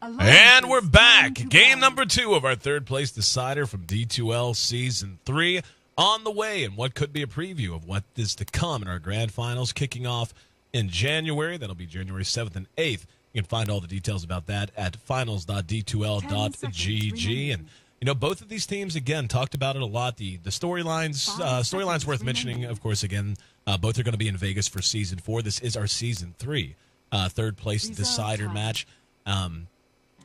And we're back. Game number 2 of our third place decider from D2L Season 3 on the way, and what could be a preview of what is to come in our grand finals kicking off in January. That'll be January 7th and 8th. You can find all the details about that at finals.d2l.gg. And, you know, both of these teams, again, talked about it a lot. The storylines worth mentioning, of course, again, both are going to be in Vegas for Season 4. This is our Season 3 third place decider match.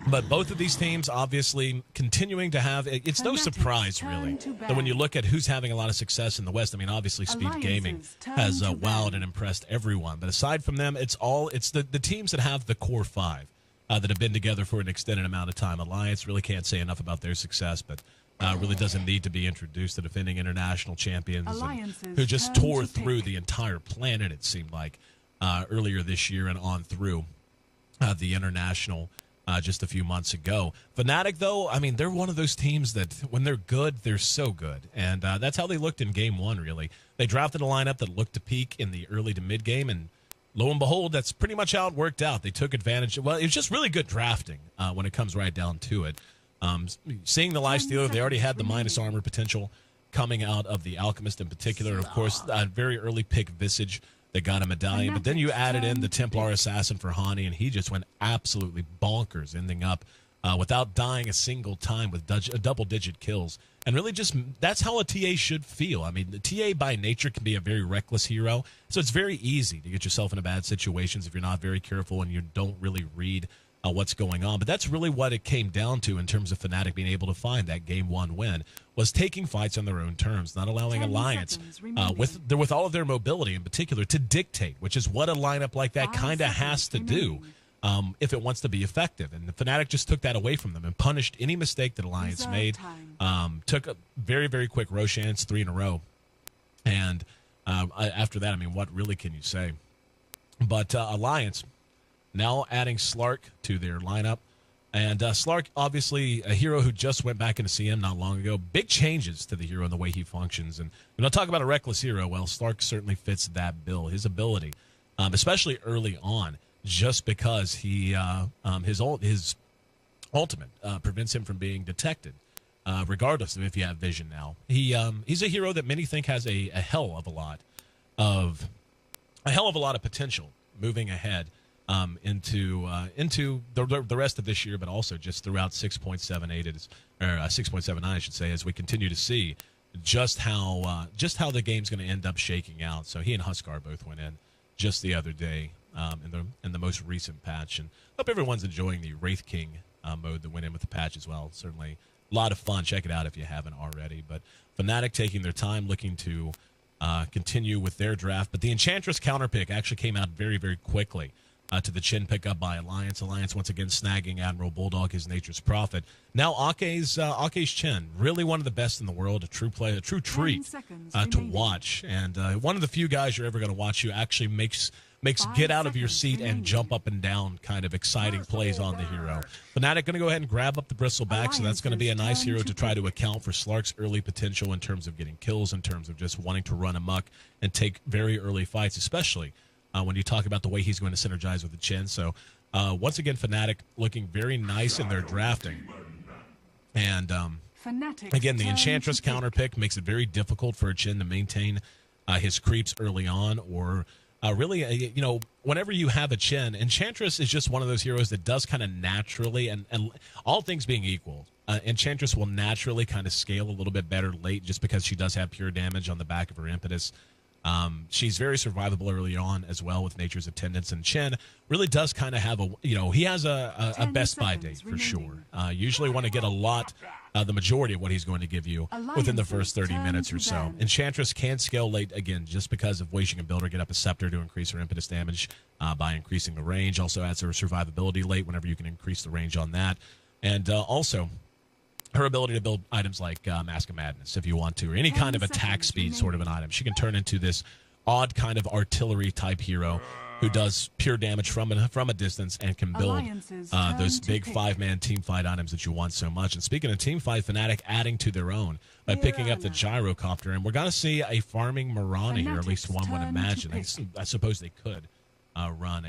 But both of these teams obviously continuing to have, it's no surprise really that when you look at who's having a lot of success in the West, I mean, obviously Speed Gaming has wowed and impressed everyone. But aside from them, it's the teams that have the core 5 that have been together for an extended amount of time. Alliance really can't say enough about their success, but really doesn't need to be introduced. The defending international champions who just tore through the entire planet, it seemed like, earlier this year and on through the international just a few months ago. Fnatic, though, I mean, they're one of those teams that when they're good, they're so good. And that's how they looked in Game 1, really. They drafted a lineup that looked to peak in the early to mid-game, and lo and behold, that's pretty much how it worked out. They took advantage. Well, it was just really good drafting when it comes right down to it. Seeing the Lifestealer, they already had the minus armor potential coming out of the Alchemist in particular. Of course, a very early pick Visage that got a medallion, but then you added in the Templar Assassin for Hani, and he just went absolutely bonkers, ending up without dying a single time with double-digit kills. And really just, that's how a TA should feel. I mean, the TA by nature can be a very reckless hero, so it's very easy to get yourself into bad situations if you're not very careful and you don't really read what's going on. But that's really what it came down to in terms of Fnatic being able to find that Game 1 win, was taking fights on their own terms, not allowing Alliance, with all of their mobility in particular, to dictate, which is what a lineup like that kind of has to do if it wants to be effective. And the Fnatic just took that away from them and punished any mistake that Alliance made. Took a very, very quick Roshans, 3 in a row. And after that, I mean, what really can you say? But Alliance now adding Slark to their lineup. And Slark, obviously, a hero who just went back into CM not long ago. Big changes to the hero and the way he functions. And when I talk about a reckless hero, well, Slark certainly fits that bill. His ability, especially early on, just because he his ultimate prevents him from being detected, regardless of if you have vision now. He's a hero that many think has a hell of a lot of potential moving ahead into the rest of this year, but also just throughout 6.78 or 6.79, I should say, as we continue to see just how the game's going to end up shaking out. So he and Huskar both went in just the other day in the most recent patch, and hope everyone's enjoying the Wraith King mode that went in with the patch as well. Certainly a lot of fun. Check it out if you haven't already. But Fnatic taking their time, looking to continue with their draft. But the Enchantress counterpick actually came out very, very quickly to the Chin pickup by Alliance. Alliance once again snagging Admiral Bulldog, his Nature's Prophet. Now Ake's Chin, really one of the best in the world, a true treat to watch. And one of the few guys you're ever going to watch who actually makes get out of your seat and jump up and down kind of exciting plays on the hero. Fnatic going to go ahead and grab up the Bristleback, so that's going to be a nice hero to try to account for Slark's early potential in terms of getting kills, in terms of just wanting to run amok and take very early fights, especially when you talk about the way he's going to synergize with the Chin. So once again, Fnatic looking very nice in their drafting. And again, the Enchantress counterpick makes it very difficult for a Chin to maintain his creeps early on, or really, whenever you have a Chin, Enchantress is just one of those heroes that does kind of naturally, and all things being equal, Enchantress will naturally kind of scale a little bit better late just because she does have pure damage on the back of her impetus. She's very survivable early on as well with Nature's Attendance, and Chen really does kind of have he has a best buy date for sure. Usually want to get a lot, the majority of what he's going to give you within the first 30 minutes or so. Enchantress can scale late again just because of ways you can build her, get up a Scepter to increase her impetus damage by increasing the range. Also adds her survivability late whenever you can increase the range on that. And also her ability to build items like Mask of Madness, if you want to, or any kind of attack speed sort of an item. She can turn into this odd kind of artillery-type hero who does pure damage from a distance and can build those big five-man teamfight items that you want so much. And speaking of teamfight, Fnatic adding to their own by picking up the Gyrocopter. And we're going to see a farming Mirana here, at least one would imagine. I suppose they could run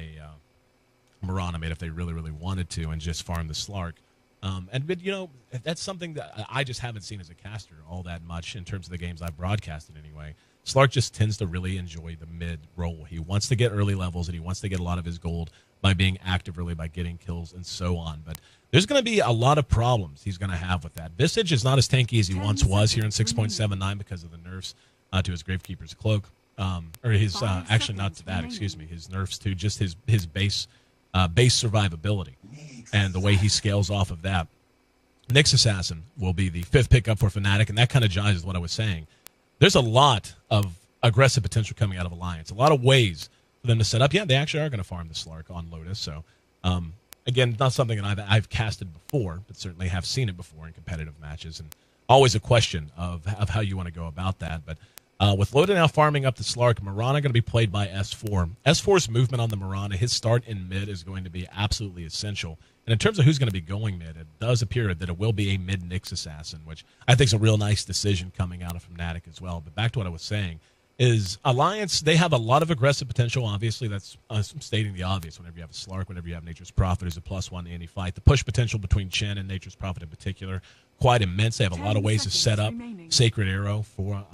Mirana made if they really, really wanted to and just farm the Slark. But that's something that I just haven't seen as a caster all that much in terms of the games I've broadcasted anyway. Slark just tends to really enjoy the mid role. He wants to get early levels, and he wants to get a lot of his gold by being active early, by getting kills, and so on. But there's going to be a lot of problems he's going to have with that. Visage is not as tanky as he once was here in 6.79 because of the nerfs to his Gravekeeper's Cloak. Or his, actually not to that, excuse me, his nerfs to just his base survivability and the way he scales off of that. Nyx Assassin will be the 5th pickup for Fnatic, and that kind of jives with what I was saying. There's a lot of aggressive potential coming out of Alliance, a lot of ways for them to set up. Yeah, they actually are going to farm the Slark on Lotus, so again, not something that I've casted before, but certainly have seen it before in competitive matches, and always a question of how you want to go about that. But with Loda now farming up the Slark, Mirana going to be played by S4. S4's movement on the Mirana, his start in mid is going to be absolutely essential. And in terms of who's going to be going mid, it does appear that it will be a mid Nyx Assassin, which I think is a real nice decision coming out of Fnatic as well. But back to what I was saying, is Alliance, they have a lot of aggressive potential. Obviously, that's stating the obvious. Whenever you have a Slark, whenever you have Nature's Prophet, who's a +1 to any fight. The push potential between Chen and Nature's Prophet in particular, quite immense. They have a lot of ways to set up Sacred Arrow for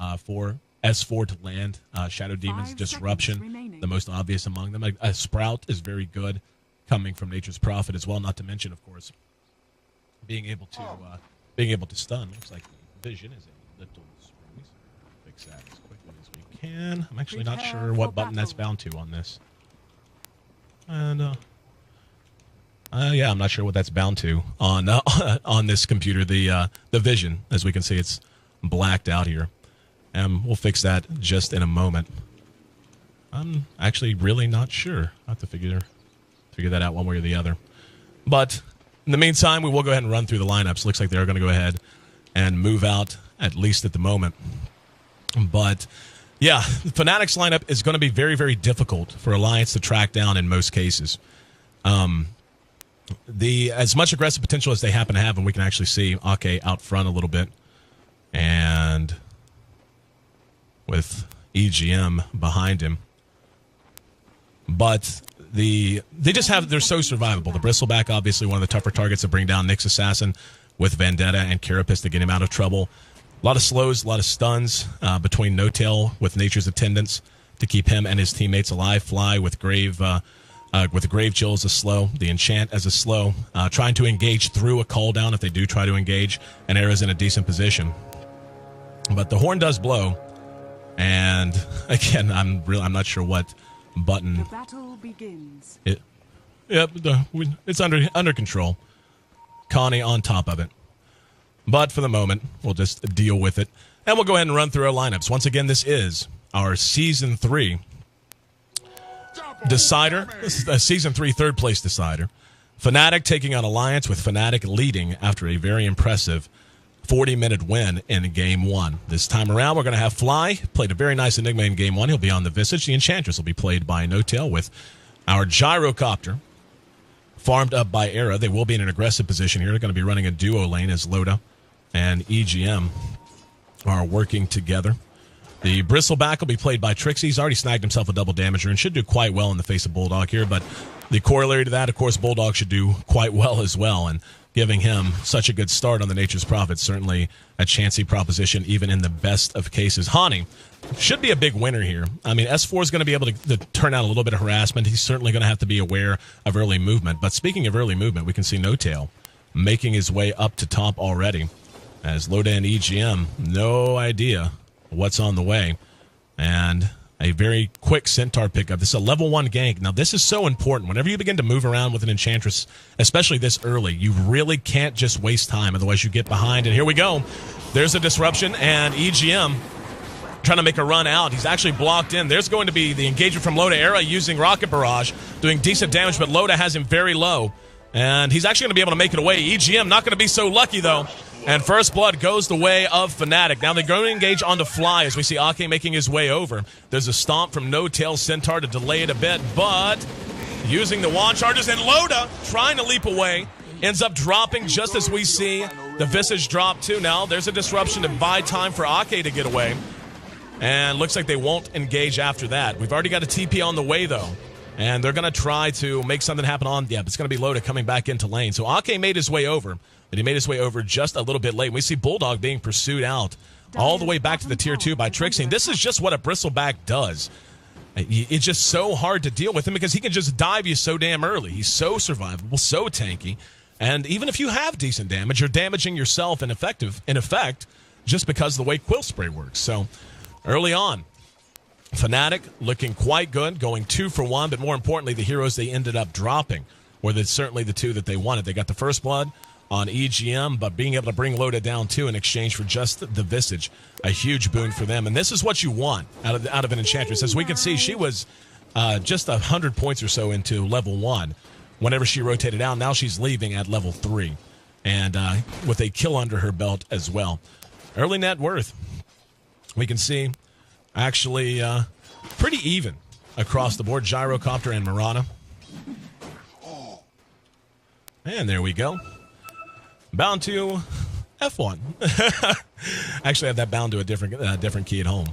S4 to land. Shadow Demon's Disruption, the most obvious among them. A Sprout is very good, coming from Nature's Prophet as well. Not to mention, of course, being able to stun. Looks like the vision is a little screwy. Fix that as quickly as we can. I'm actually not sure what button that's bound to on this. And yeah, I'm not sure what that's bound to on this computer. The vision, as we can see, it's blacked out here. And we'll fix that just in a moment. I'm actually really not sure. I have to figure that out one way or the other. But in the meantime, we will go ahead and run through the lineups. Looks like they're going to go ahead and move out, at least at the moment. But yeah, the Fnatic's lineup is going to be very, very difficult for Alliance to track down in most cases. As much aggressive potential as they happen to have, and we can actually see Ake out front a little bit, and with EGM behind him. But they're so survivable. The Bristleback, obviously one of the tougher targets to bring down Nyx Assassin with Vendetta and Carapace to get him out of trouble. A lot of slows, a lot of stuns between No-Tail with Nature's Attendants to keep him and his teammates alive. Fly with Grave Chill as a slow. The Enchant as a slow. Trying to engage through a call down if they do try to engage. And Era's in a decent position. But the horn does blow. And again, I'm not sure what button. The battle begins. It's under control. Connie on top of it. But for the moment, we'll just deal with it. And we'll go ahead and run through our lineups. Once again, this is our Season 3 decider. This is a Season 3 third place decider. Fnatic taking on Alliance, with Fnatic leading after a very impressive 40-minute win in Game 1. This time around, we're going to have Fly. Played a very nice Enigma in Game 1. He'll be on the Visage. The Enchantress will be played by No-Tail, with our Gyrocopter farmed up by Era. They will be in an aggressive position here. They're going to be running a duo lane as Loda and EGM are working together. The Bristleback will be played by Trixie. He's already snagged himself a double damager and should do quite well in the face of Bulldog here, but the corollary to that, of course, Bulldog should do quite well as well, and giving him such a good start on the Nature's Prophet, certainly a chancy proposition even in the best of cases. Hani should be a big winner here. I mean, S4 is going to be able to turn out a little bit of harassment. He's certainly going to have to be aware of early movement. But speaking of early movement, we can see No-Tail making his way up to top already, as Loda and EGM, no idea what's on the way. And a very quick Centaur pickup. This is a level 1 gank. Now, this is so important. Whenever you begin to move around with an Enchantress, especially this early, you really can't just waste time. Otherwise, you get behind. And here we go. There's a disruption, and EGM trying to make a run out. He's actually blocked in. There's going to be the engagement from Loda. Era using Rocket Barrage, doing decent damage, but Loda has him very low. And he's actually going to be able to make it away. EGM not going to be so lucky, though. And First Blood goes the way of Fnatic. Now they're going to engage on the Fly as we see Ake making his way over. There's a stomp from No-Tail Centaur to delay it a bit, but using the wand charges, and Loda trying to leap away. Ends up dropping just as we see the Visage drop too. Now there's a disruption to buy time for Ake to get away. And looks like they won't engage after that. We've already got a TP on the way, though. And they're going to try to make something happen on, but it's going to be Loda coming back into lane. So Ake made his way over, but he made his way over just a little bit late. We see Bulldog being pursued out all the way back to the tier 2 by Trixie. And this is just what a Bristleback does. It's just so hard to deal with him because he can just dive you so damn early. He's so survivable, so tanky. And even if you have decent damage, you're damaging yourself in effect, just because of the way Quill Spray works. So early on, Fnatic looking quite good, going 2 for 1, but more importantly, the heroes they ended up dropping were certainly the 2 that they wanted. They got the first blood on EGM, but being able to bring Loda down too in exchange for just the Visage, a huge boon for them. And this is what you want out of an Enchantress. As we can see, she was just 100 points or so into level 1 whenever she rotated out. Now she's leaving at level 3, and with a kill under her belt as well. Early net worth, we can see actually pretty even across the board. Gyrocopter and Mirana. And there we go. Bound to F1. Actually, I have that bound to a different key at home.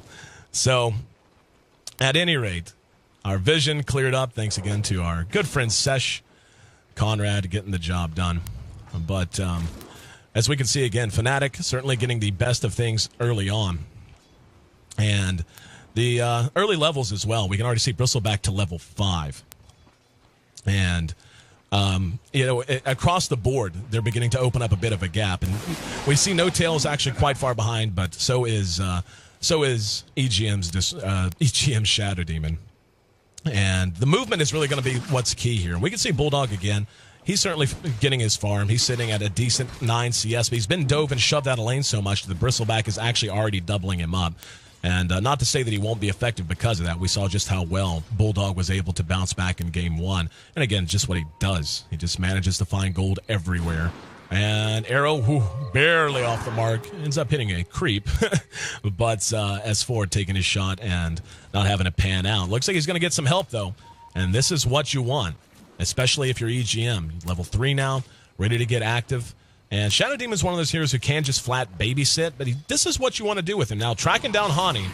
So, at any rate, our vision cleared up. Thanks again to our good friend Sesh Conrad getting the job done. But as we can see again, Fnatic certainly getting the best of things early on. And the early levels as well. We can already see Bristleback to level 5. And across the board, they're beginning to open up a bit of a gap, and we see No Tail is actually quite far behind, but so is EGM's Shadow Demon, and the movement is really going to be what's key here. We can see Bulldog again. He's certainly getting his farm. He's sitting at a decent 9 CS, but he's been dove and shoved out of lane so much that the Bristleback is actually already doubling him up. And not to say that he won't be effective because of that. We saw just how well Bulldog was able to bounce back in game 1. And again, just what he does. He just manages to find gold everywhere. And Arrow, barely off the mark, ends up hitting a creep. But S4 taking his shot and not having it pan out. Looks like he's going to get some help, though. And this is what you want, especially if you're EGM. Level 3 now, ready to get active. And Shadow Demon is one of those heroes who can just flat babysit, but this is what you want to do with him. Now, tracking down Hani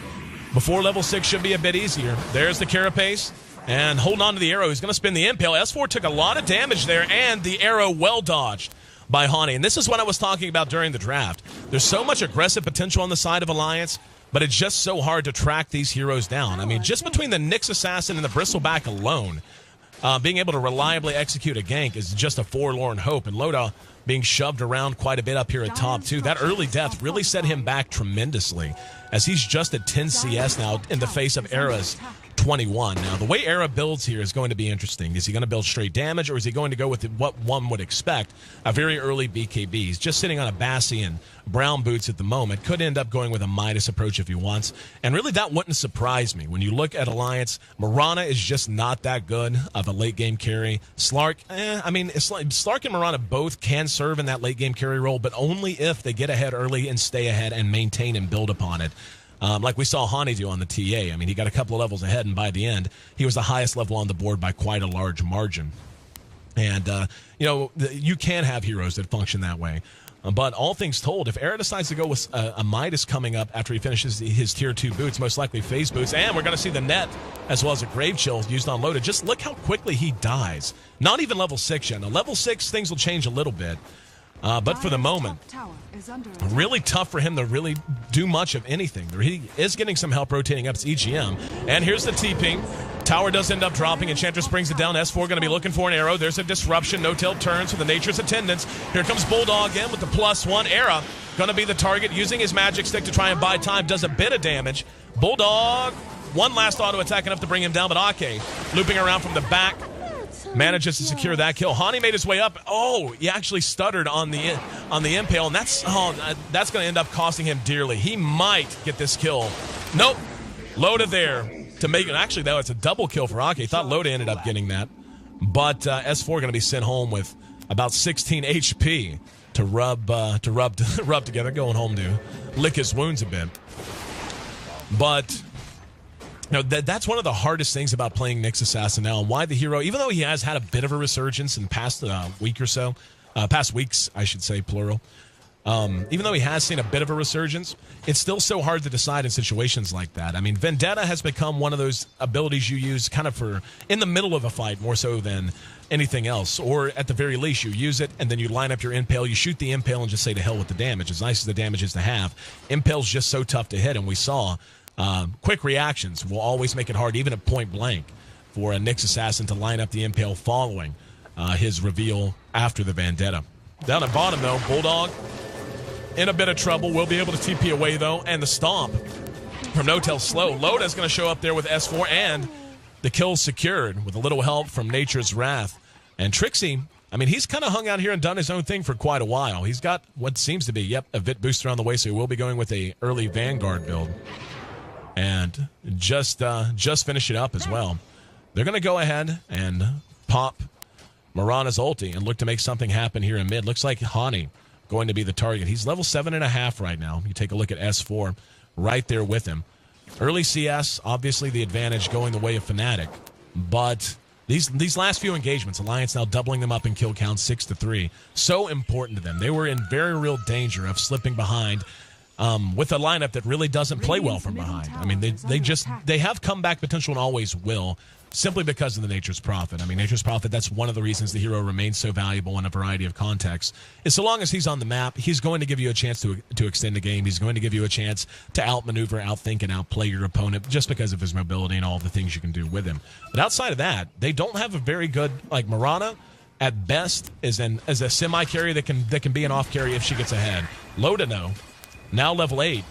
before level 6 should be a bit easier. There's the Carapace, and holding on to the arrow. He's going to spin the Impale. S4 took a lot of damage there, and the arrow well dodged by Hani. And this is what I was talking about during the draft. There's so much aggressive potential on the side of Alliance, but it's just so hard to track these heroes down. I mean, just between the Nyx Assassin and the Bristleback alone, being able to reliably execute a gank is just a forlorn hope. And Loda being shoved around quite a bit up here at top, too. That early death really set him back tremendously, as he's just at 10 CS now in the face of Era's 21. Now, the way Era builds here is going to be interesting. Is he going to build straight damage, or is he going to go with what one would expect, a very early BKB? He's just sitting on a Bassi and brown boots at the moment. Could end up going with a Midas approach if he wants. And really, that wouldn't surprise me. When you look at Alliance, Mirana is just not that good of a late-game carry. Slark, Slark and Mirana both can serve in that late-game carry role, but only if they get ahead early and stay ahead and maintain and build upon it. Like we saw Hani do on the TA. I mean, he got a couple of levels ahead, and by the end, he was the highest level on the board by quite a large margin. And, you can have heroes that function that way. But all things told, if Era decides to go with a Midas coming up after he finishes his Tier 2 boots, most likely phase boots, and we're going to see the net as well as a Grave Chill used on Loda. Just look how quickly he dies. Not even level 6 yet. Now, level 6, things will change a little bit. But for the moment, really tough for him to really do much of anything. He is getting some help rotating up to EGM. And here's the T-Ping. Tower does end up dropping. Enchantress brings it down. S4 going to be looking for an arrow. There's a disruption. No Tail turns for the Nature's Attendants. Here comes Bulldog in with the +1. Era going to be the target, using his magic stick to try and buy time. Does a bit of damage. Bulldog, one last auto attack enough to bring him down, but Ake looping around from the back manages to secure that kill. Hani made his way up. Oh, he actually stuttered on the Impale, and that's going to end up costing him dearly. He might get this kill. Nope. Loda there to make it. Actually, though, it's a double kill for Ake. Thought Loda ended up getting that. But S4 going to be sent home with about 16 HP to rub together, going home to lick his wounds a bit. But that's one of the hardest things about playing Nyx Assassin now, and why the hero, even though he has had a bit of a resurgence in past weeks, I should say, plural, Even though he has seen a bit of a resurgence, it's still so hard to decide in situations like that. I mean, Vendetta has become one of those abilities you use kind of for in the middle of a fight more so than anything else. Or at the very least, you use it and then you line up your impale, you shoot the impale and just say to hell with the damage. As nice as the damage is to have, impale's just so tough to hit. And we saw quick reactions will always make it hard, even at point blank, for a Nyx assassin to line up the impale following his reveal after the Vendetta. Down at bottom, though, Bulldog in a bit of trouble. Will be able to TP away, though, and the stomp from No-Tail slow. Loda's going to show up there with S4, and the kill secured with a little help from Nature's Wrath. And Trixie, I mean, he's kind of hung out here and done his own thing for quite a while. He's got what seems to be, a Vit booster on the way, so he will be going with a early Vanguard build. And just finish it up as well. They're going to go ahead and pop Mirana's ulti and look to make something happen here in mid. Looks like Hani going to be the target. He's level 7.5 right now. You take a look at S4 right there with him. Early CS, obviously the advantage going the way of Fnatic. But these last few engagements, Alliance now doubling them up in kill count 6-3. So important to them. They were in very real danger of slipping behind with a lineup that really doesn't play well from behind. I mean, they have comeback potential and always will, simply because of the Nature's Prophet. I mean, Nature's Prophet, that's one of the reasons the hero remains so valuable in a variety of contexts. Is so long as he's on the map, he's going to give you a chance to extend the game. He's going to give you a chance to outmaneuver, outthink, and outplay your opponent just because of his mobility and all the things you can do with him. But outside of that, they don't have a very good, like Mirana, at best, is a semi-carry that can be an off-carry if she gets ahead. Loda, no. Now level 8.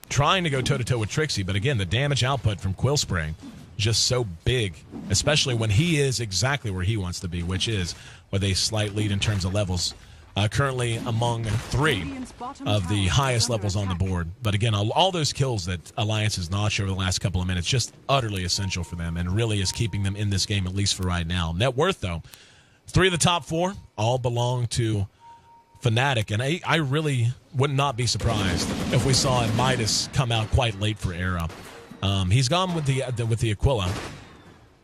Trying to go toe-to-toe with Trixie, but again, the damage output from Quill Spray just so big, especially when he is exactly where he wants to be, which is with a slight lead in terms of levels. Currently among 3 of the highest levels on the board. But again, all those kills that Alliance has notched over the last couple of minutes, just utterly essential for them and really is keeping them in this game, at least for right now. Net worth, though, 3 of the top 4 all belong to Fnatic, and I really would not be surprised if we saw Midas come out quite late for Era. He's gone with the Aquila,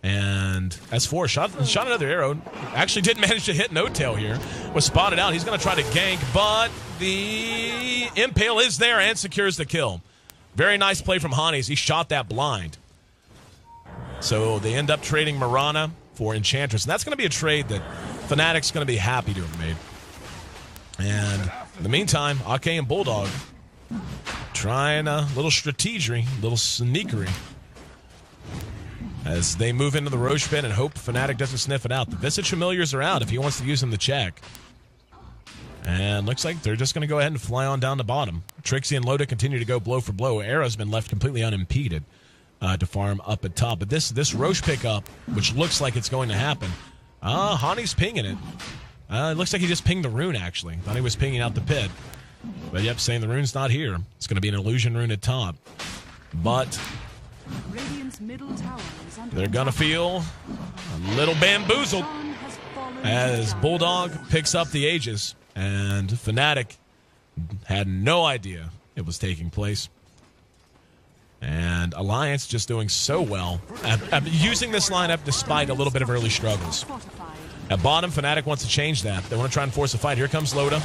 and S4 shot another arrow. Actually did manage to hit No-Tail here. Was spotted out. He's going to try to gank, but the Impale is there and secures the kill. Very nice play from Hani as he shot that blind. So they end up trading Mirana for Enchantress, and that's going to be a trade that Fnatic's going to be happy to have made. And in the meantime, Ake and Bulldog trying a little strategery, a little sneakery as they move into the Roche pit and hope Fnatic doesn't sniff it out. The Visage Familiars are out if he wants to use them to check. And looks like they're just going to go ahead and fly on down the bottom. Trixie and Loda continue to go blow for blow. Era's been left completely unimpeded to farm up at top. But this Roche pickup, which looks like it's going to happen, Hani's pinging it. It looks like he just pinged the rune, actually. Thought he was pinging out the pit. But yep, saying the rune's not here. It's going to be an illusion rune at top. But they're going to feel a little bamboozled as Bulldog picks up the Aegis. And Fnatic had no idea it was taking place. And Alliance just doing so well at using this lineup despite a little bit of early struggles. At bottom, Fnatic wants to change that. They want to try and force a fight. Here comes Loda,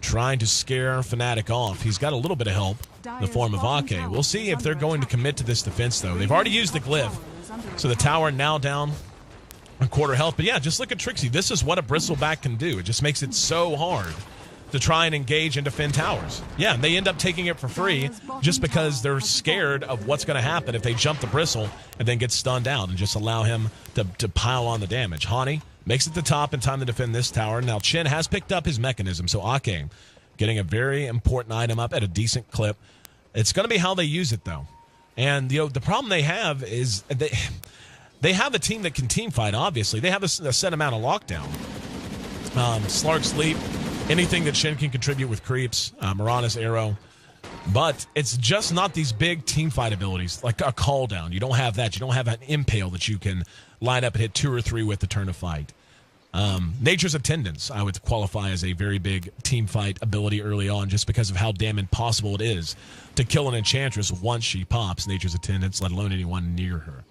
trying to scare Fnatic off. He's got a little bit of help in the form of Ake. We'll see if they're going to commit to this defense, though. They've already used the glyph, so the tower now down a quarter health. But yeah, just look at Trixie. This is what a Bristleback can do. It just makes it so hard to try and engage and defend towers. Yeah, and they end up taking it for free just because they're scared of what's going to happen if they jump the Bristle and then get stunned out and just allow him to pile on the damage. Hani makes it to top in time to defend this tower. Now, Chen has picked up his mechanism, so Ake getting a very important item up at a decent clip. It's going to be how they use it, though. And the problem they have is they have a team that can team fight, obviously. They have a set amount of lockdown. Slark Sleep, anything that Shen can contribute with creeps, Mirana's Arrow. But it's just not these big team fight abilities, like a call down. You don't have that. You don't have an impale that you can line up and hit 2 or 3 with to turn a fight. Nature's Attendance, I would qualify as a very big team fight ability early on just because of how damn impossible it is to kill an Enchantress once she pops Nature's Attendance, let alone anyone near her.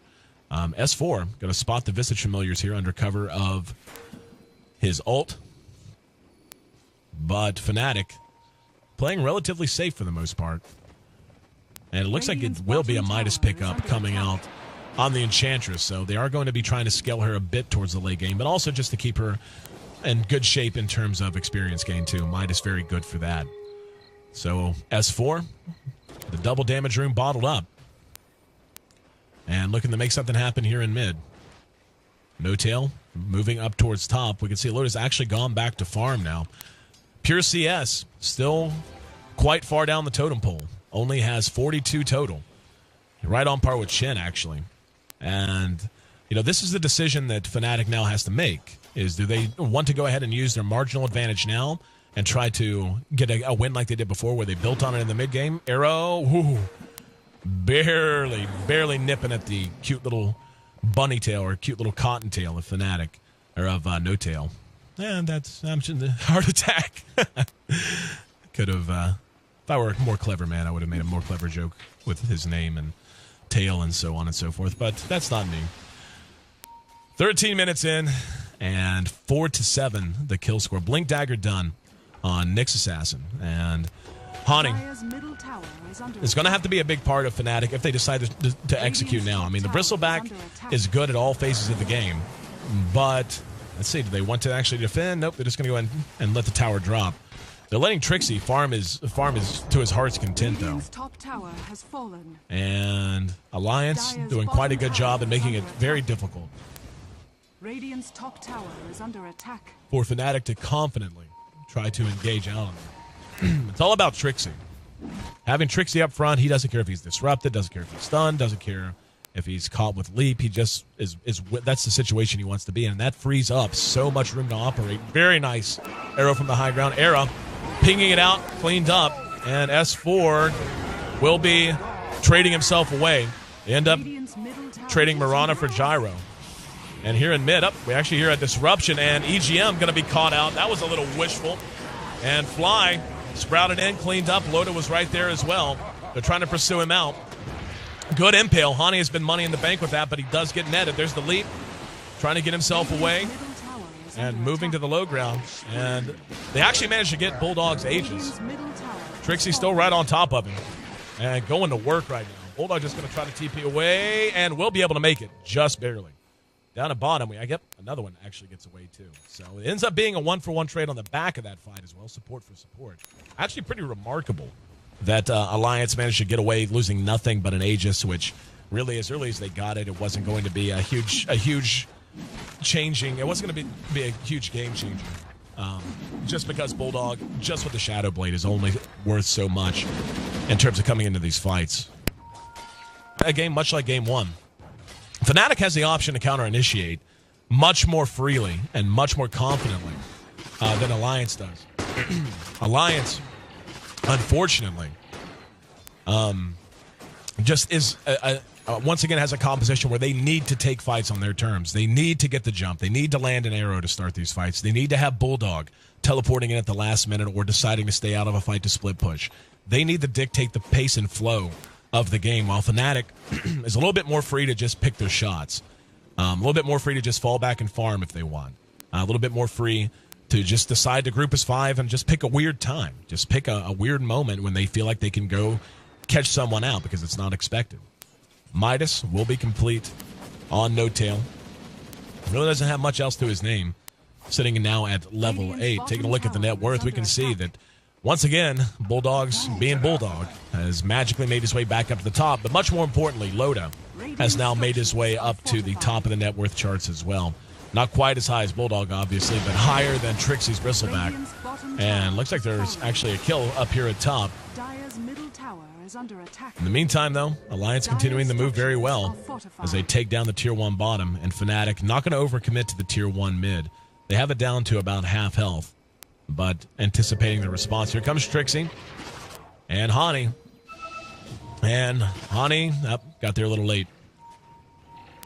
S4, going to spot the Visage Familiars here under cover of his ult. but Fnatic playing relatively safe for the most part. And it looks like it will be a Midas pickup coming out on the Enchantress, so they are going to be trying to scale her a bit towards the late game, but also just to keep her in good shape in terms of experience gain too. Midas very good for that. So S4, the double damage room bottled up. And looking to make something happen here in mid. No Tail moving up towards top. We can see Loda's actually gone back to farm now. Pure CS still quite far down the totem pole. Only has 42 total. Right on par with Chen, actually. And, you know, this is the decision that Fnatic now has to make. Is do they want to go ahead and use their marginal advantage now and try to get a win like they did before where they built on it in the mid game? Arrow, whoo, barely nipping at the cute little bunny tail or cute little cotton tail of Fnatic, or of No Tail. And that's, I'm just the heart attack. Could have, if I were a more clever man, I would have made a more clever joke with his name and tail and so on and so forth, but that's not me. 13 minutes in, and 4-7 the kill score. Blink Dagger done on Nyx Assassin, and Haunting is going to have to be a big part of Fnatic if they decide to execute now. I mean, the Bristleback is good at all phases of the game, but let's see, do they want to actually defend? Nope, they're just going to go ahead and let the tower drop. They're letting Trixie farm is to his heart's content, though. And Alliance doing quite a good job in making it very difficult Radiant's top tower is under attack. For Fnatic to confidently try to engage out on them. It's all about Trixie. Having Trixie up front, he doesn't care if he's disrupted, doesn't care if he's stunned, doesn't care if he's caught with leap. He just is that's the situation he wants to be in, and that frees up so much room to operate. Very nice arrow from the high ground. Era pinging it out, cleaned up, and S4 will be trading himself away. They end up trading Mirana for Gyro. And here in mid, we actually hear a disruption, and EGM going to be caught out. That was a little wishful. And Fly sprouted in, cleaned up. Loda was right there as well. They're trying to pursue him out. Good impale. Hani has been money in the bank with that, but he does get netted. There's the leap. Trying to get himself away and moving to the low ground. And they actually managed to get Bulldog's Aegis. Trixie's still right on top of him and going to work right now. Bulldog just going to try to TP away and will be able to make it just barely. Down at bottom, another one actually gets away too. So it ends up being a 1-for-1 trade on the back of that fight as well. Support for support. Actually pretty remarkable that Alliance managed to get away losing nothing but an Aegis, which really as early as they got it, it wasn't going to be a huge changing. It wasn't going to be a huge game changer. Just because Bulldog, just with the Shadow Blade, is only worth so much in terms of coming into these fights. A game much like game one. Fnatic has the option to counter-initiate much more freely and much more confidently than Alliance does. Alliance, unfortunately, just is once again has a composition where they need to take fights on their terms. They need to get the jump. They need to land an arrow to start these fights. They need to have Bulldog teleporting in at the last minute or deciding to stay out of a fight to split push. They need to dictate the pace and flow of the game, while Fnatic is a little bit more free to just pick their shots. A little bit more free to just fall back and farm if they want. A little bit more free to just decide to group as 5 and just pick a weird time. Just pick a weird moment when they feel like they can go catch someone out because it's not expected. Midas will be complete on No Tail. Really doesn't have much else to his name. Sitting now at level 8. Taking a look at the net worth, we can see that once again, Bulldogs being Bulldog has magically made his way back up to the top. But much more importantly, Loda has now made his way up to the top of the net worth charts as well. Not quite as high as Bulldog, obviously, but higher than Trixie's Bristleback. And looks like there's actually a kill up here at top. In the meantime, though, Alliance continuing to move very well as they take down the Tier 1 bottom. And Fnatic not going to overcommit to the Tier 1 mid. They have it down to about half health. But anticipating the response. Here comes Trixie. And Hani. And Hani got there a little late.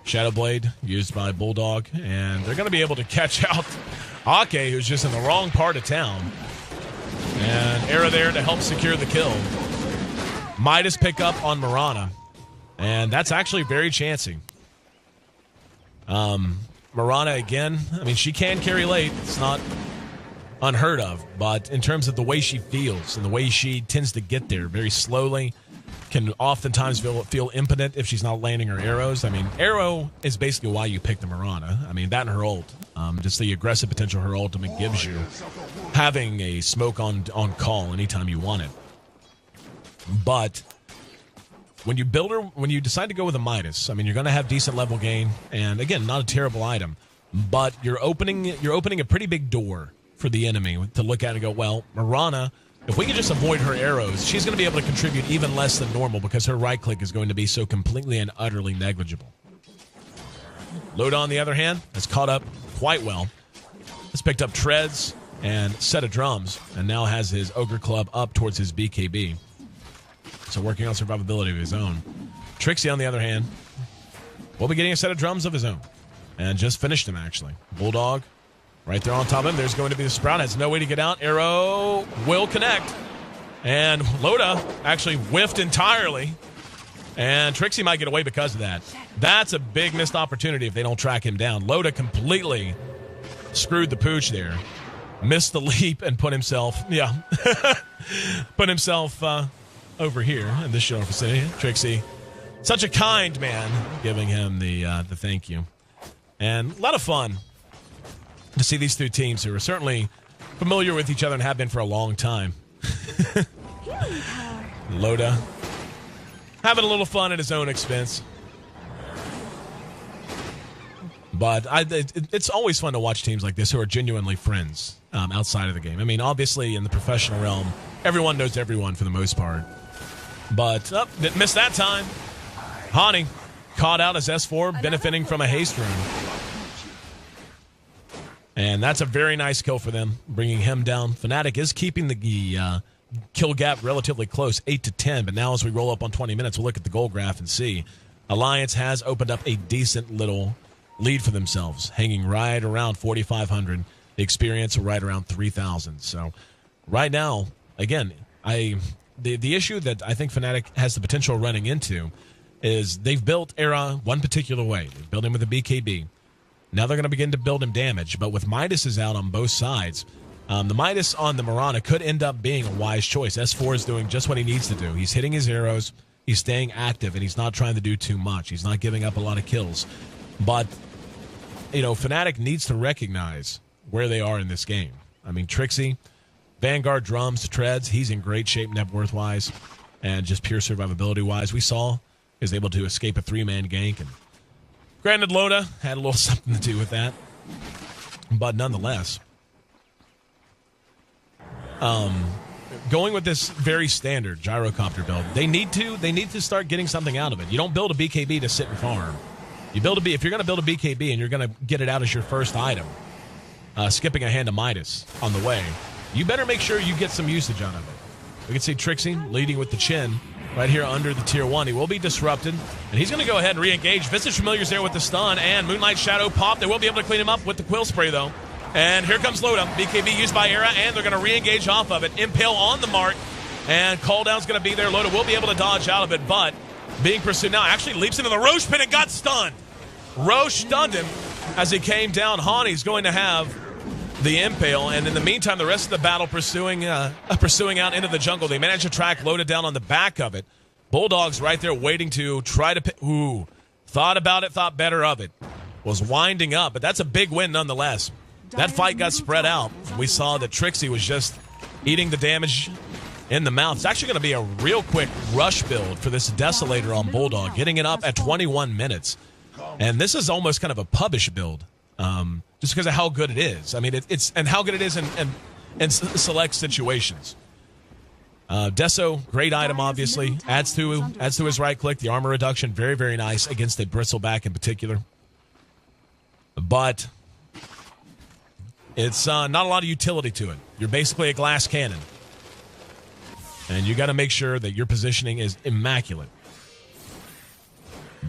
Shadow Blade used by Bulldog. And they're going to be able to catch out Ake, who's just in the wrong part of town. And Era there to help secure the kill. Midas pick up on Mirana. And that's actually very chancy. Mirana again. I mean, she can carry late. It's not unheard of. But in terms of the way she feels and the way she tends to get there very slowly, can oftentimes feel impotent if she's not landing her arrows. I mean, arrow is basically why you pick the Mirana. I mean, that and her ult. Just the aggressive potential her ultimate gives you. Having a smoke on call anytime you want it. But when you build her, when you decide to go with a Midas, I mean, you're going to have decent level gain. And again, not a terrible item. But you're opening a pretty big door for the enemy to look at and go, well, Mirana, if we can just avoid her arrows, she's going to be able to contribute even less than normal because her right click is going to be so completely and utterly negligible. Loda, on the other hand, has caught up quite well. Has picked up treads and set of drums, and now has his Ogre Club up towards his BKB. So working on survivability of his own. Trixie, on the other hand, will be getting a set of drums of his own. And just finished him, actually. Bulldog right there on top of him. There's going to be the Sprout. Has no way to get out. Arrow will connect. And Loda actually whiffed entirely. And Trixie might get away because of that. That's a big missed opportunity if they don't track him down. Loda completely screwed the pooch there. Missed the leap and put himself, put himself over here in this show vicinity. Trixie, such a kind man, giving him the thank you. And a lot of fun to see these two teams who are certainly familiar with each other and have been for a long time. Loda having a little fun at his own expense. But it's always fun to watch teams like this who are genuinely friends outside of the game. I mean, obviously, in the professional realm, everyone knows everyone for the most part. But, didn't miss that time. Hani caught out as S4, benefiting from a haste rune. And that's a very nice kill for them, bringing him down. Fnatic is keeping the kill gap relatively close, 8-10. But now as we roll up on 20 minutes, we'll look at the goal graph and see. Alliance has opened up a decent little lead for themselves, hanging right around 4,500. The experience right around 3,000. So right now, again, the issue that I think Fnatic has the potential of running into is they've built Era one particular way. They built him with a BKB. Now they're going to begin to build him damage. But with Midas out on both sides, the Midas on the Mirana could end up being a wise choice. S4 is doing just what he needs to do. He's hitting his arrows. He's staying active, and he's not trying to do too much. He's not giving up a lot of kills. But, Fnatic needs to recognize where they are in this game. I mean, Trixie, Vanguard, drums, treads, he's in great shape net worth-wise and just pure survivability-wise. We saw he was able to escape a three-man gank. And granted, Loda had a little something to do with that. But nonetheless, going with this very standard gyrocopter build, they need to start getting something out of it. You don't build a BKB to sit and farm. You build if you're going to build a BKB and you're going to get it out as your first item, skipping a hand of Midas on the way, you better make sure you get some usage out of it. We can see Trixie leading with the chin right here under the tier 1. He will be disrupted, and he's going to go ahead and re-engage. Visage Familiar's there with the stun, and Moonlight Shadow pop. They will be able to clean him up with the Quill Spray, though. And here comes Loda. BKB used by Era, and they're going to re-engage off of it. Impale on the mark, and Calldown's going to be there. Loda will be able to dodge out of it, but being pursued now actually leaps into the Roche pit and got stunned. Roche stunned him as he came down. Hani's going to have the Impale, and in the meantime, the rest of the battle pursuing out into the jungle. They managed to track Loda down on the back of it. Bulldog's right there waiting to try to thought about it, thought better of it. Was winding up, but that's a big win nonetheless. That fight got spread out. We saw that Trixie was just eating the damage in the mouth. It's actually going to be a real quick rush build for this Desolator on Bulldog, getting it up at 21 minutes. And this is almost kind of a pubbish build. Just because of how good it is. I mean, it's and how good it is in select situations. Deso, great item, obviously. Adds to his right click. The armor reduction, very, very nice against the Bristleback in particular. But it's not a lot of utility to it. You're basically a glass cannon. And you got to make sure that your positioning is immaculate.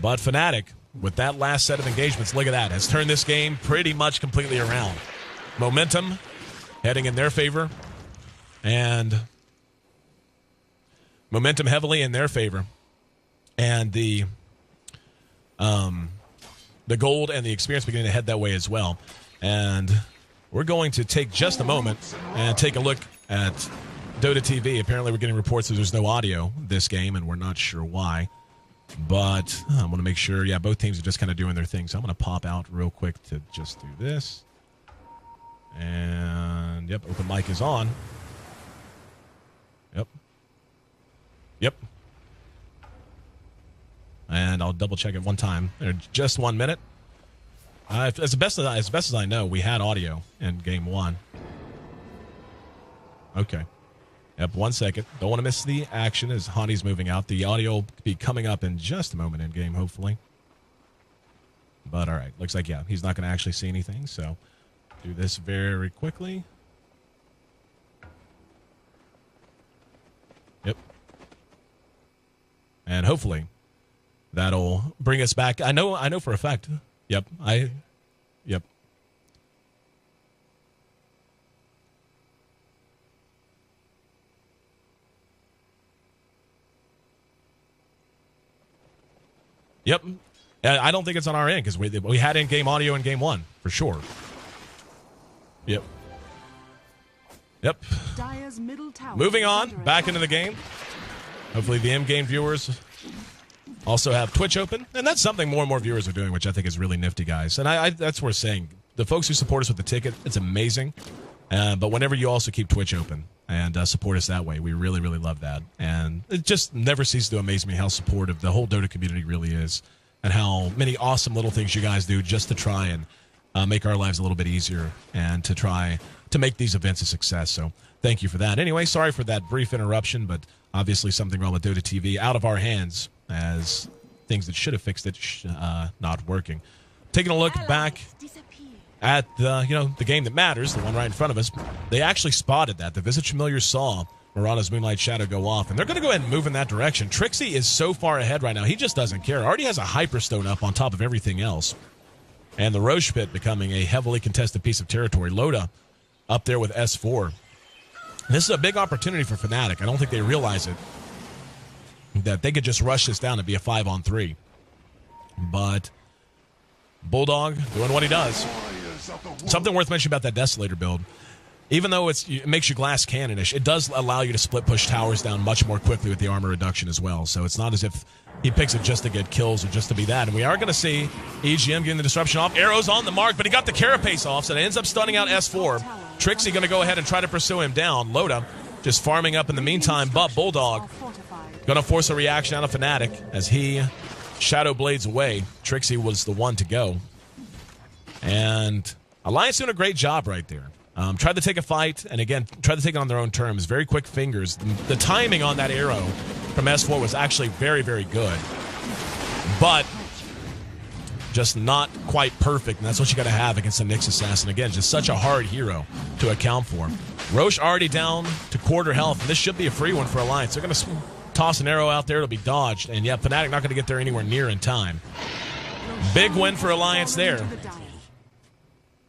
But Fnatic, with that last set of engagements, look at that, has turned this game pretty much completely around. Momentum heading in their favor, and momentum heavily in their favor. And the gold and the experience beginning to head that way as well. And we're going to take just a moment and take a look at Dota TV. Apparently, we're getting reports that there's no audio this game, and we're not sure why. But I want to make sure, yeah, both teams are just kind of doing their thing. So I'm going to pop out real quick to just do this. And, yep, open mic is on. Yep. And I'll double check it one time. Just 1 minute. As best as I know, we had audio in game 1. Okay. Yep, 1 second. Don't want to miss the action as Hani's moving out. The audio will be coming up in just a moment in game, hopefully. But all right, looks like, yeah, he's not going to actually see anything, so do this very quickly. Yep. And hopefully that'll bring us back. I know for a fact. Yep. Yep. Yep. I don't think it's on our end because we had in-game audio in game 1 for sure. Yep. Dire's middle tower Moving on, back into the game. Hopefully the in-game viewers also have Twitch open. And that's something more and more viewers are doing, which I think is really nifty, guys. And that's worth saying. The folks who support us with the ticket, it's amazing. But whenever you also keep Twitch open and support us that way, we really, really love that. And it just never ceases to amaze me how supportive the whole Dota community really is and how many awesome little things you guys do just to try and make our lives a little bit easier and to try to make these events a success. So thank you for that. Anyway, sorry for that brief interruption, but obviously something wrong with Dota TV out of our hands as things that should have fixed it not working. Taking a look back at the game that matters, the one right in front of us, they actually spotted that. The Visage Familiar saw Mirana's Moonlight Shadow go off, and they're going to go ahead and move in that direction. Trixie is so far ahead right now, he just doesn't care. Already has a Hyperstone up on top of everything else. And the Roche Pit becoming a heavily contested piece of territory. Loda up there with S4. This is a big opportunity for Fnatic. I don't think they realize it, that they could just rush this down and be a 5-on-3. But Bulldog doing what he does. Something worth mentioning about that Desolator build. Even though it makes you glass cannon-ish, it does allow you to split push towers down much more quickly with the armor reduction as well. So it's not as if he picks it just to get kills or just to be that. And we are going to see EGM getting the disruption off. Arrows on the mark, but he got the carapace off, so it ends up stunning out S4. Trixie going to go ahead and try to pursue him down. Loda just farming up in the meantime, but Bulldog going to force a reaction out of Fnatic as he Shadow Blades away. Trixie was the one to go. And Alliance doing a great job right there. Tried to take a fight, and again, tried to take it on their own terms. Very quick fingers. The timing on that arrow from S4 was actually very, very good. But just not quite perfect, and that's what you got to have against a Nyx Assassin. Again, just such a hard hero to account for. Roche already down to quarter health, and this should be a free one for Alliance. They're going to toss an arrow out there. It'll be dodged, and yeah, Fnatic not going to get there anywhere near in time. Big win for Alliance there.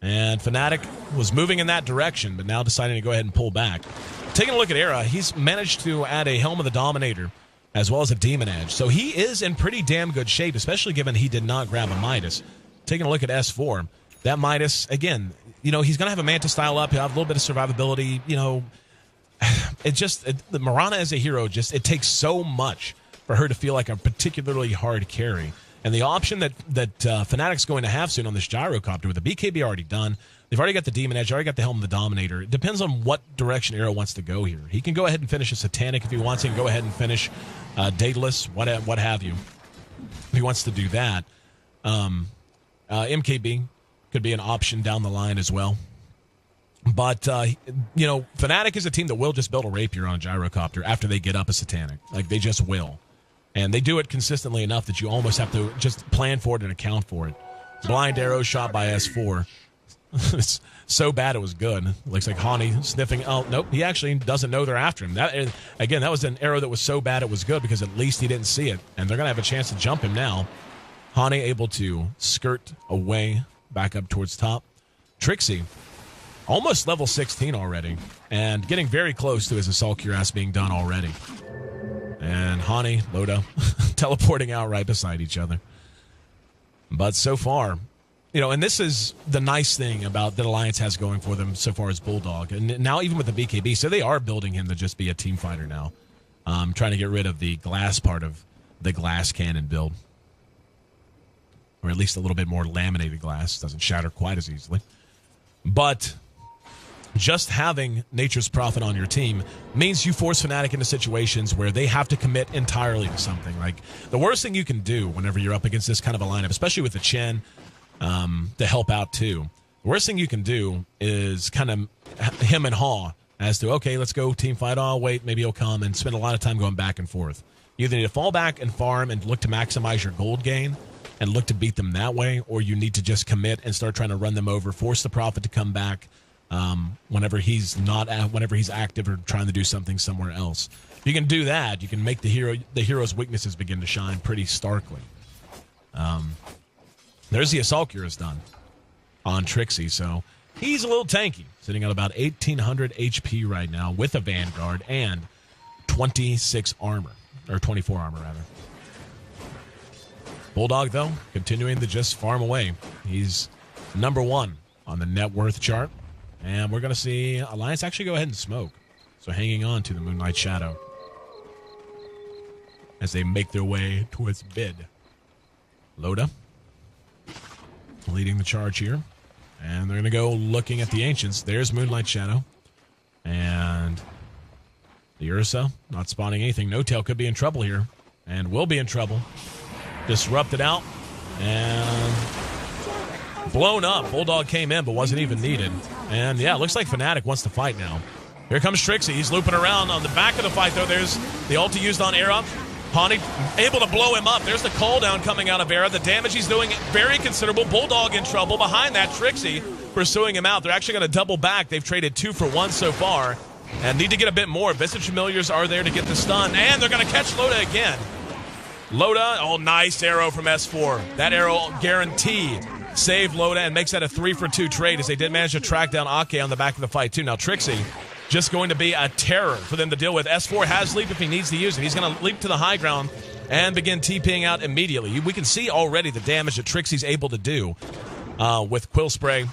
And Fnatic was moving in that direction, but now deciding to go ahead and pull back. Taking a look at Era, he's managed to add a Helm of the Dominator as well as a Demon Edge. So he is in pretty damn good shape, especially given he did not grab a Midas. Taking a look at S4, that Midas, again, he's going to have a Manta style up. He'll have a little bit of survivability. The Mirana as a hero, it takes so much for her to feel like a particularly hard carry. And the option that Fnatic's going to have soon on this Gyrocopter with the BKB already done, they've already got the Demon Edge, already got the Helm of the Dominator. It depends on what direction Arrow wants to go here. He can go ahead and finish a Satanic if he wants. He can go ahead and finish Daedalus, what have you, if he wants to do that. MKB could be an option down the line as well. But, Fnatic is a team that will just build a Rapier on a Gyrocopter after they get up a Satanic. Like, they just will. And they do it consistently enough that you almost have to just plan for it and account for it. Blind arrow shot by S4. It's so bad it was good. Looks like Hani sniffing. Oh, nope. He actually doesn't know they're after him. That was an arrow that was so bad it was good because at least he didn't see it. And they're going to have a chance to jump him now. Hani able to skirt away back up towards top. Trixie, almost level 16 already. And getting very close to his Assault Cuirass being done already. And Hani, Loda, teleporting out right beside each other. But so far, and this is the nice thing about that Alliance has going for them so far as Bulldog. And now even with the BKB, so they are building him to just be a team fighter now. Trying to get rid of the glass part of the glass cannon build. Or at least a little bit more laminated glass. Doesn't shatter quite as easily. But just having Nature's Prophet on your team means you force Fnatic into situations where they have to commit entirely to something. Like, the worst thing you can do whenever you're up against this kind of a lineup, especially with the Chen to help out too, the worst thing you can do is kind of him and Haw as to, okay, let's go team fight. Oh, wait, maybe he'll come, and spend a lot of time going back and forth. You either need to fall back and farm and look to maximize your gold gain and look to beat them that way, or you need to just commit and start trying to run them over, force the Prophet to come back whenever he's active or trying to do something somewhere else. If you can do that, you can make the hero's weaknesses begin to shine pretty starkly. There's the Assault Cures done on Trixie, so he's a little tanky, sitting at about 1,800 HP right now with a Vanguard and 26 armor, or 24 armor, rather. Bulldog, though, continuing to just farm away. He's number 1 on the net worth chart, and we're going to see Alliance actually go ahead and smoke. So hanging on to the Moonlight Shadow as they make their way towards mid. Loda leading the charge here. And they're going to go looking at the Ancients. There's Moonlight Shadow. And the Ursa not spawning anything. No Tail could be in trouble here. And will be in trouble. Disrupted out. And blown up. Bulldog came in but wasn't even needed. And yeah, it looks like Fnatic wants to fight now. Here comes Trixie. He's looping around on the back of the fight, though. There's the ulti used on Era. Hani able to blow him up. There's the cooldown coming out of Era. The damage he's doing, very considerable. Bulldog in trouble. Behind that, Trixie pursuing him out. They're actually going to double back. They've traded 2 for 1 so far and need to get a bit more. Visage Familiars are there to get the stun, and they're going to catch Loda again. Loda, oh, nice arrow from S4. That arrow guarantee saved Loda and makes that a 3 for 2 trade, as they did manage to track down Ake on the back of the fight, too. Now, Trixie just going to be a terror for them to deal with. S4 has leap if he needs to use it. He's going to leap to the high ground and begin TPing out immediately. We can see already the damage that Trixie's able to do with Quill Spray,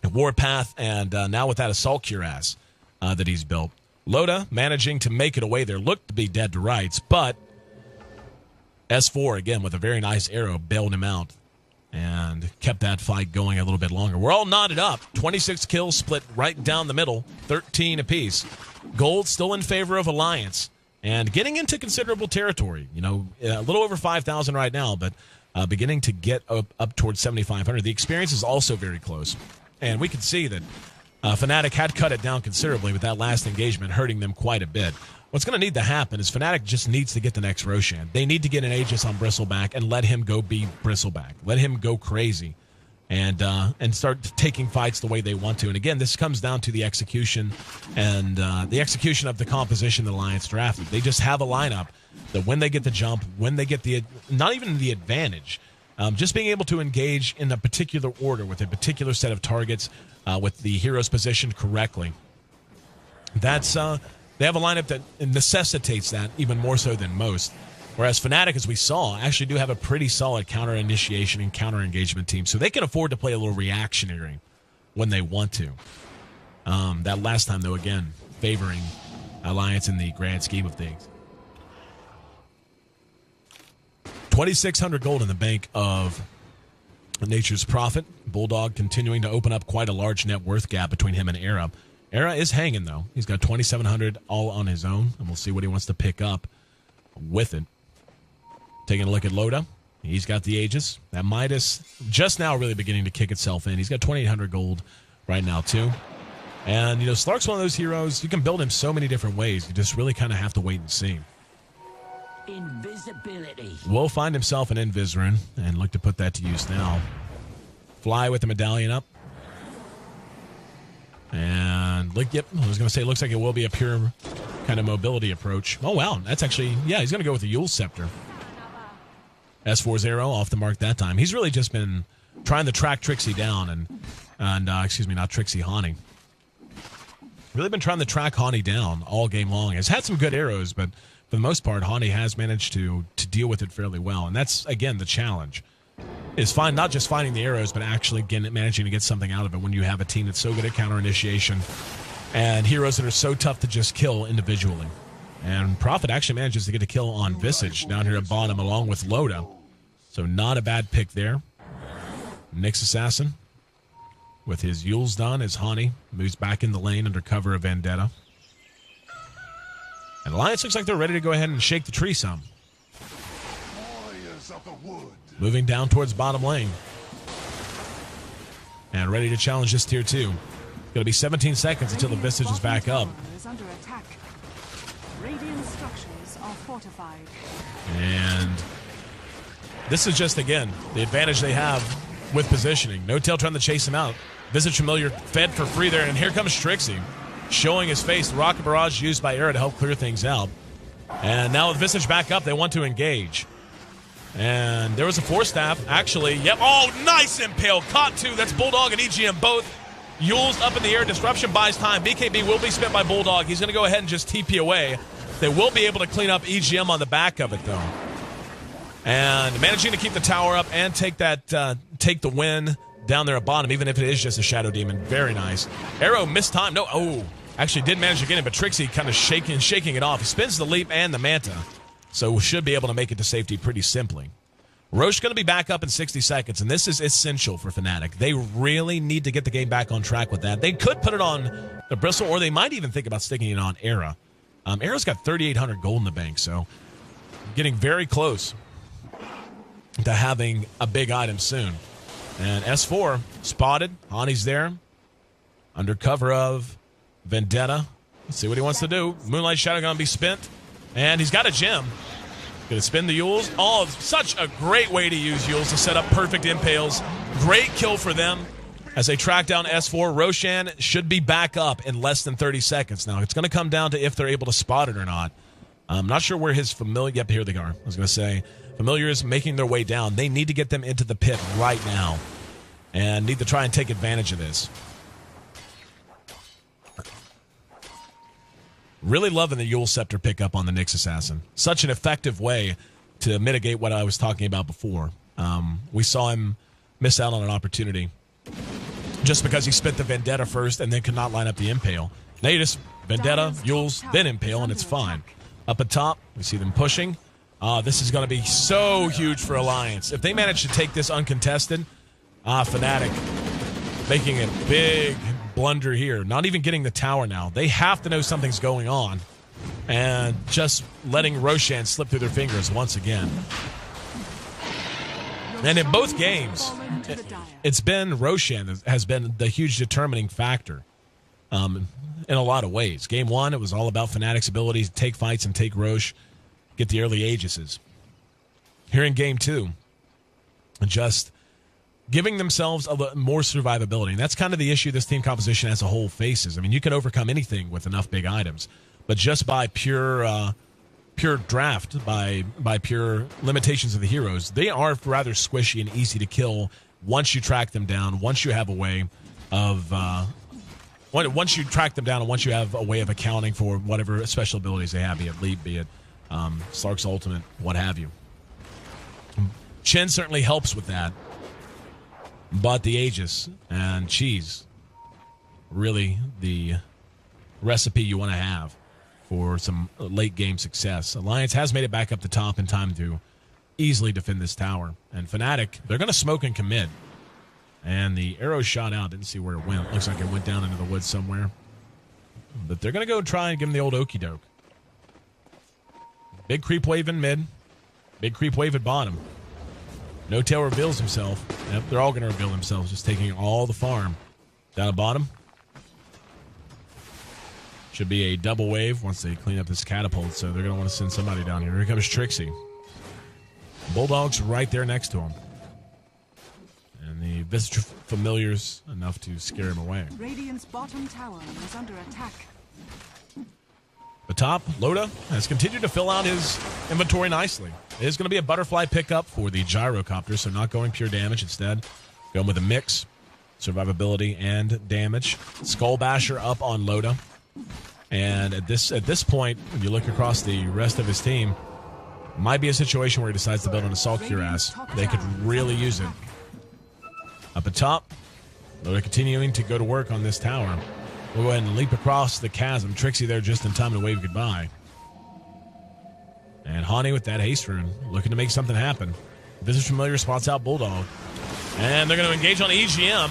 Warpath, and now with that Assault Cuirass that he's built. Loda managing to make it away there. Looked to be dead to rights, but S4, again, with a very nice arrow, bailed him out and kept that fight going a little bit longer. We're all knotted up. 26 kills split right down the middle, 13 apiece. Gold still in favor of Alliance and getting into considerable territory. A little over 5,000 right now, but beginning to get up towards 7,500. The experience is also very close. And we can see that Fnatic had cut it down considerably with that last engagement, hurting them quite a bit. What's going to need to happen is Fnatic just needs to get the next Roshan. They need to get an Aegis on Bristleback and let him go be Bristleback. Let him go crazy and start taking fights the way they want to. And again, this comes down to the execution and the execution of the composition the Alliance drafted. They just have a lineup that when they get the jump, when they get not even the advantage, just being able to engage in a particular order with a particular set of targets with the heroes positioned correctly. That's... They have a lineup that necessitates that even more so than most. Whereas Fnatic, as we saw, actually do have a pretty solid counter-initiation and counter-engagement team. So they can afford to play a little reactionary when they want to. That last time, though, again, favoring Alliance in the grand scheme of things. 2,600 gold in the bank of Nature's Prophet. Bulldog continuing to open up quite a large net worth gap between him and Era. Era is hanging, though. He's got 2,700 all on his own, and we'll see what he wants to pick up with it. Taking a look at Loda. He's got the Aegis. That Midas just now really beginning to kick itself in. He's got 2,800 gold right now, too. And, Slark's one of those heroes. You can build him so many different ways. You just really kind of have to wait and see. Invisibility. Will find himself an Invis rune and look to put that to use now. Fly with the medallion up. And, yep, I was going to say, it looks like it will be a pure kind of mobility approach. Oh, wow, that's actually, yeah, he's going to go with the Yule Scepter. S4's arrow off the mark that time. He's really just been trying to track Trixie down and excuse me, not Trixie, Hani. Really been trying to track Hani down all game long. Has had some good arrows, but for the most part, Hani has managed to deal with it fairly well. And that's, again, the challenge. is fine, not just finding the arrows, but actually managing to get something out of it when you have a team that's so good at counter initiation and heroes that are so tough to just kill individually. And Prophet actually manages to get a kill on Visage down here at bottom along with Loda. So not a bad pick there. Nyx Assassin with his Yules done as Hani moves back in the lane under cover of Vendetta. And Alliance looks like they're ready to go ahead and shake the tree some. Moving down towards bottom lane. And ready to challenge this tier 2. Going to be 17 seconds until the Visage is back up. Radiant structures are fortified. And this is just, again, the advantage they have with positioning. No Tail trying to chase him out. Visage Familiar fed for free there, and here comes Trixie, showing his face. The Rocket Barrage used by Era to help clear things out. And now with Visage back up, they want to engage. And there was a Force Staff, actually. Yep. Oh, nice impale. Caught two. That's Bulldog and EGM both. Yules up in the air. Disruption buys time. BKB will be spent by Bulldog. He's going to go ahead and just TP away. They will be able to clean up EGM on the back of it, though. And managing to keep the tower up and take the win down there at bottom, even if it is just a Shadow Demon. Very nice. Arrow missed time. No, actually did manage to get it, but Trixie kind of shaking it off. He spins the leap and the Manta, so should be able to make it to safety pretty simply. Roche going to be back up in 60 seconds, and this is essential for Fnatic. They really need to get the game back on track with that. They could put it on the Bristle, or they might even think about sticking it on Era. Era's got 3,800 gold in the bank, so getting very close to having a big item soon. And S4 spotted. Hani's there. Under cover of Vendetta. Let's see what he wants to do. Moonlight Shadow going to be spent. And he's got a gem. Going to spin the Yules. Oh, such a great way to use Yules to set up perfect impales. Great kill for them as they track down S4. Roshan should be back up in less than 30 seconds. Now, it's going to come down to if they're able to spot it or not. I'm not sure where his familiar... Yep, here they are. I was going to say, familiars making their way down. They need to get them into the pit right now and need to try and take advantage of this. Really loving the Yule Scepter pickup on the Nyx Assassin. Such an effective way to mitigate what I was talking about before. We saw him miss out on an opportunity just because he spent the Vendetta first and then could not line up the Impale. Now you just Vendetta, Yules, then Impale, and it's fine. Up at top, we see them pushing. This is going to be so huge for Alliance. If they manage to take this uncontested, Fnatic making a big blunder here. Not even getting the tower now. They have to know something's going on. And just letting Roshan slip through their fingers once again. And in both games, it's been Roshan has been the huge determining factor in a lot of ways. Game 1, it was all about Fnatic's ability to take fights and take Roche, get the early Aegises. Here in Game 2, just giving themselves a little more survivability. And that's kind of the issue this team composition as a whole faces. I mean, you can overcome anything with enough big items, but just by pure draft, by pure limitations of the heroes, they are rather squishy and easy to kill once you track them down, once you have a way of once you track them down and once you have a way of accounting for whatever special abilities they have, be it Leap, be it Slark's Ultimate, what have you. Chen certainly helps with that. But the Aegis and Cheese, really the recipe you want to have for some late game success. Alliance has made it back up the top in time to easily defend this tower. And Fnatic, they're going to smoke and commit. And the arrow shot out. Didn't see where it went. Looks like it went down into the woods somewhere. But they're going to go try and give him the old okey doke. Big creep wave in mid. Big creep wave at bottom. No Tail reveals himself. Yep, they're all going to reveal themselves, just taking all the farm. Down at bottom. Should be a double wave once they clean up this catapult, so they're going to want to send somebody down here. Here comes Trixie. Bulldog's right there next to him. And the Visage Familiar's enough to scare him away. Radiant's bottom tower is under attack. The top, Loda, has continued to fill out his inventory nicely. It is going to be a butterfly pickup for the Gyrocopter, so not going pure damage instead. Going with a mix, survivability and damage. Skull Basher up on Loda. And at this point, when you look across the rest of his team, Might be a situation where he decides to build an assault cuirass. They could really use it. Up atop, they're continuing to go to work on this tower. We'll go ahead and leap across the chasm. Trixie there just in time to wave goodbye. And Hani with that haste rune, looking to make something happen. Visit Familiar spots out Bulldog. And they're going to engage on EGM.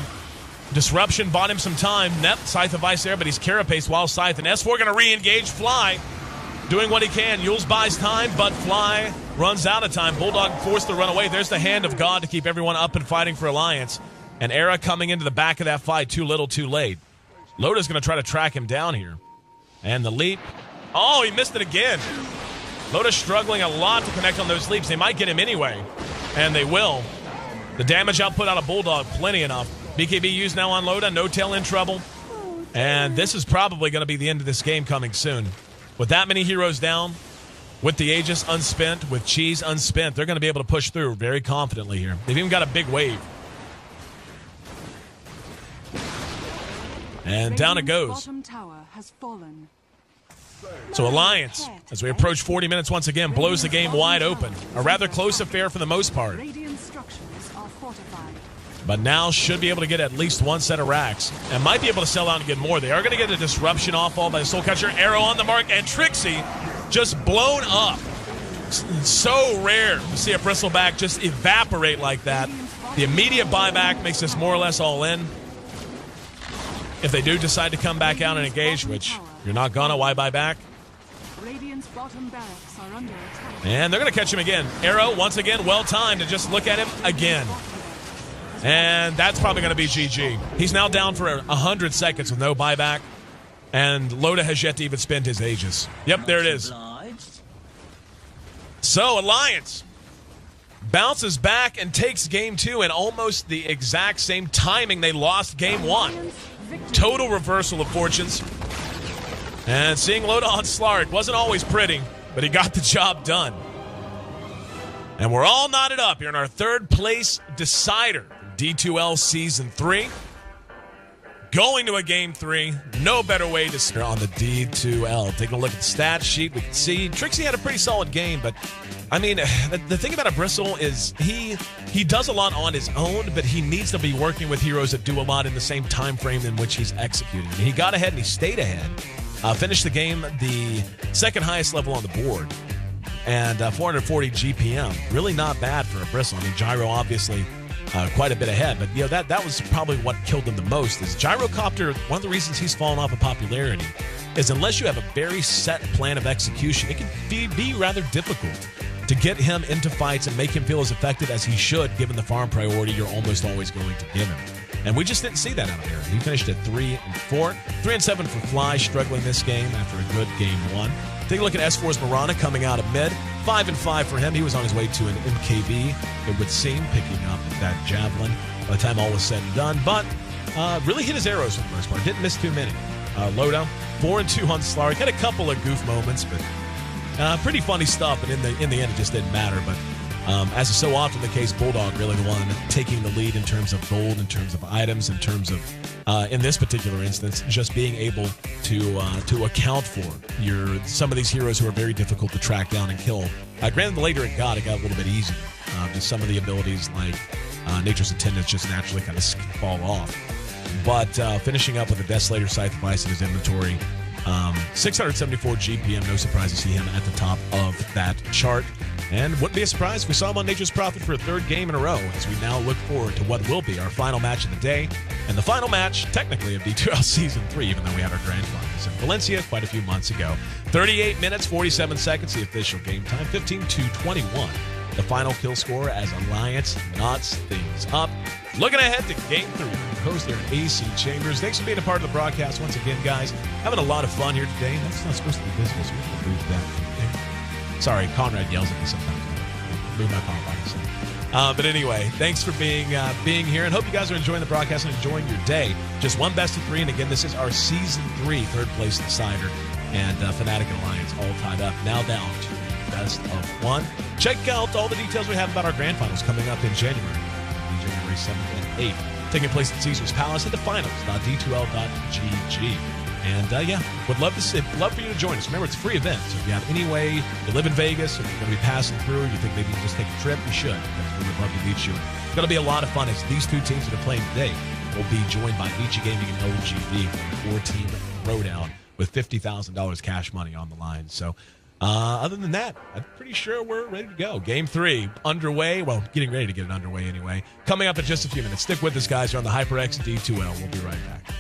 Disruption bought him some time. Nep, Scythe of Ice there, but he's Carapace while Scythe. And S4 going to re-engage Fly. Doing what he can. Yules buys time, but Fly runs out of time. Bulldog forced to run away. There's the hand of God to keep everyone up and fighting for Alliance. And Era coming into the back of that fight. Too little, too late. Loda's going to try to track him down here. And the leap. Oh, he missed it again. Loda's struggling a lot to connect on those leaps. They might get him anyway. And they will. The damage output out of Bulldog, plenty enough. BKB used now on Loda. No tail in trouble. And this is probably going to be the end of this game coming soon. With that many heroes down, with the Aegis unspent, with Cheese unspent, they're going to be able to push through very confidently here. They've even got a big wave. And down it goes. So Alliance, as we approach 40 minutes once again, blows the game wide open. A rather close affair for the most part. But now should be able to get at least one set of racks. And might be able to sell out and get more. They are going to get a disruption off all by the Soul Catcher. Arrow on the mark. And Trixie just blown up. So rare to see a Bristleback just evaporate like that. The immediate buyback makes this more or less all in. If they do decide to come back out and engage, which you're not gonna, why buy back? And they're gonna catch him again. Arrow, once again, well timed to just look at him again. And that's probably gonna be GG. He's now down for 100 seconds with no buyback. And Loda has yet to even spend his Aegis. Yep, there it is. So, Alliance bounces back and takes game 2 in almost the exact same timing they lost game 1. Total reversal of fortunes. And seeing Loda on Slark wasn't always pretty, but he got the job done. And we're all knotted up here in our third place decider, D2L Season 3. Going to a Game 3. No better way to start on the D2L. Taking a look at the stat sheet, we can see Trixie had a pretty solid game, but I mean, the thing about a Bristle is he does a lot on his own, but he needs to be working with heroes that do a lot in the same time frame in which he's executing. And he got ahead and he stayed ahead. Finished the game the second highest level on the board. And 440 GPM. Really not bad for a Bristle. I mean, Gyro obviously quite a bit ahead, but you know that was probably what killed him the most. Is Gyrocopter, one of the reasons he's fallen off of popularity is unless you have a very set plan of execution, it can be rather difficult to get him into fights and make him feel as effective as he should, given the farm priority you're almost always going to give him. And we just didn't see that out of here. He finished at 3-4, 3-7 for Fly, struggling this game after a good game 1. Take a look at S4's Mirana coming out of mid. 5-5 for him. He was on his way to an MKB, it would seem, picking up that Javelin by the time all was said and done. But really hit his arrows for the most part. Didn't miss too many. Loda, 4-2 on Slark. Had a couple of goof moments, but pretty funny stuff. But in the end, it just didn't matter. But as is so often the case, Bulldog really the one taking the lead in terms of gold, in terms of items, in terms of, in this particular instance, just being able to account for some of these heroes who are very difficult to track down and kill. Granted, the later it got a little bit easier. Just some of the abilities like Nature's Attendants just naturally kind of fall off. But finishing up with a Desolator Scythe of Ice in his inventory, 674 GPM, no surprise to see him at the top of that chart. And wouldn't be a surprise if we saw him on Nature's Prophet for a third game in a row, as we now look forward to what will be our final match of the day, and the final match, technically, of D2L Season 3, even though we had our grand finals in Valencia quite a few months ago. 38 minutes, 47 seconds, the official game time, 15-21. The final kill score as Alliance knots things up. Looking ahead to Game 3, host there at AC Chambers. Thanks for being a part of the broadcast once again, guys. Having a lot of fun here today. That's not supposed to be visible, so we can move that. Sorry, Conrad yells at me sometimes. Move my phone. But anyway, thanks for being here, and hope you guys are enjoying the broadcast and enjoying your day. Just one best of 3, and again, this is our Season 3 third place decider, and Fnatic and Alliance all tied up, now down to best of 1. Check out all the details we have about our grand finals coming up in January 7th and 8th, taking place at Caesar's Palace at the finals.d2l.gg. And yeah, would love for you to join us. Remember, it's a free event, so if you have any way, you live in Vegas, if you're going to be passing through, you think maybe you can just take a trip, you should, because we would love to meet you. It's going to be a lot of fun. As these two teams that are playing today will be joined by Vici Gaming and LGV for a 4-team throwdown with $50,000 cash money on the line. So, other than that, I'm pretty sure we're ready to go. Game 3 underway. Well, getting ready to get it underway anyway. Coming up in just a few minutes. Stick with us, guys. You're on the HyperX D2L. We'll be right back.